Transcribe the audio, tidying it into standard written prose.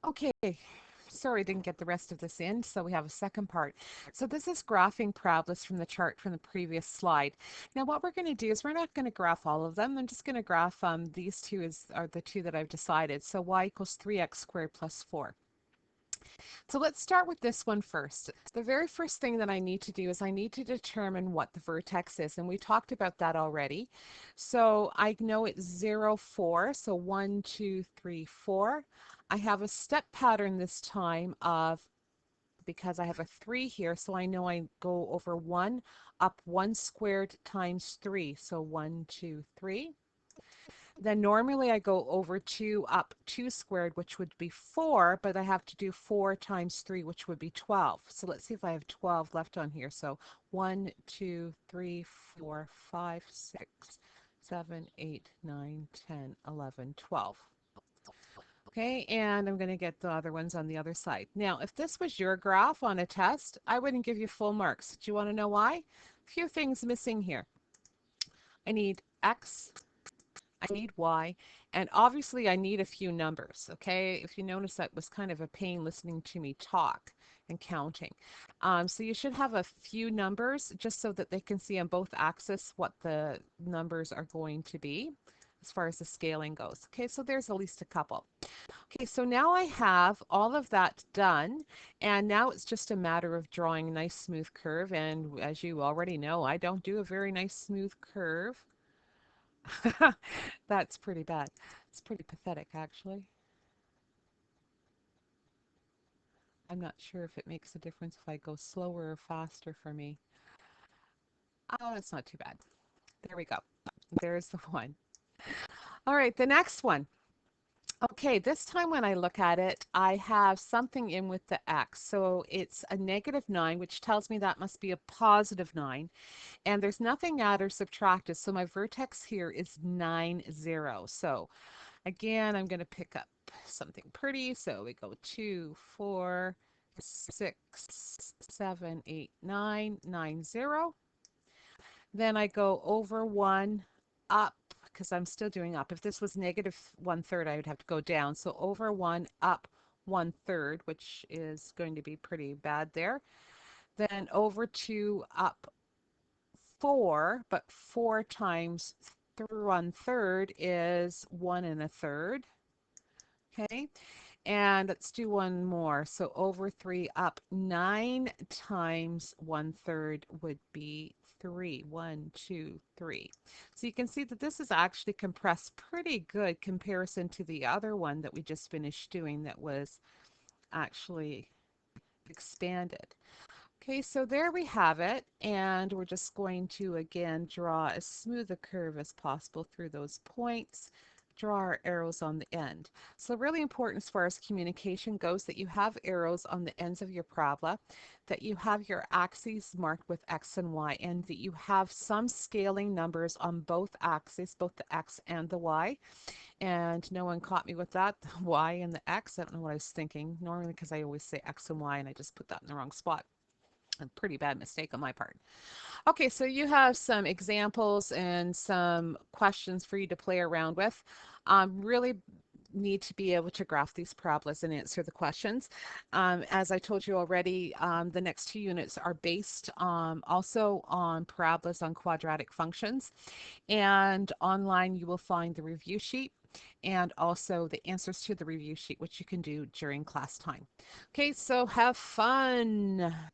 Okay, sorry I didn't get the rest of this in, so we have a second part. So this is graphing parabolas from the chart from the previous slide. Now what we're going to do is we're not going to graph all of them. I'm just going to graph these two are the two that I've decided. So y equals 3x squared plus 4. So let's start with this one first. The very first thing that I need to do is I need to determine what the vertex is, and we talked about that already. So I know it's 0, 4, so 1, 2, 3, 4. I have a step pattern this time of, because I have a 3 here, so I know I go over 1 up 1 squared times 3, so 1, 2, 3. Then normally I go over 2 up 2 squared, which would be 4, but I have to do 4 times 3, which would be 12. So let's see if I have 12 left on here. So 1, 2, 3, 4, 5, 6, 7, 8, 9, 10, 11, 12. Okay, and I'm going to get the other ones on the other side. Now, if this was your graph on a test, I wouldn't give you full marks. Do you want to know why? A few things missing here. I need X, I need Y, and obviously I need a few numbers, okay? If you notice, that was kind of a pain listening to me talk and counting. So you should have a few numbers just so that they can see on both axes what the numbers are going to be as far as the scaling goes. Okay, so there's at least a couple. Okay, so now I have all of that done, and now it's just a matter of drawing a nice smooth curve, and as you already know, I don't do a very nice smooth curve. That's pretty bad. It's pretty pathetic, actually. I'm not sure if it makes a difference if I go slower or faster for me. Oh, it's not too bad. There we go. There's the one. All right, the next one. Okay, this time when I look at it, I have something in with the x. So it's a -9, which tells me that must be a +9. And there's nothing added or subtracted. So my vertex here is 9, 0. So again, I'm going to pick up something pretty. So we go 2, 4, 6, 7, 8, 9, 9, 0. Then I go over 1, up, because I'm still doing up. If this was -1/3, I would have to go down. So over 1, up 1/3, which is going to be pretty bad there. Then over 2, up 4, but 4 times 1/3 is 1 1/3. Okay, and let's do one more. So over 3 up 9 times 1/3 would be 3. 1, 2, 3. So you can see that this is actually compressed pretty good comparison to the other one that we just finished doing that was actually expanded. Okay, so there we have it, and we're just going to again draw as smooth a curve as possible through those points, draw our arrows on the end. So really important as far as communication goes that you have arrows on the ends of your parabola, that you have your axes marked with X and Y, and that you have some scaling numbers on both axes, both the X and the Y. And no one caught me with that, the Y and the X. I don't know what I was thinking, normally because I always say X and Y and I just put that in the wrong spot. A pretty bad mistake on my part. Okay, so you have some examples and some questions for you to play around with. Really need to be able to graph these parabolas and answer the questions. As I told you already, the next 2 units are based also on parabolas on quadratic functions. And online you will find the review sheet and also the answers to the review sheet, which you can do during class time. Okay, so have fun.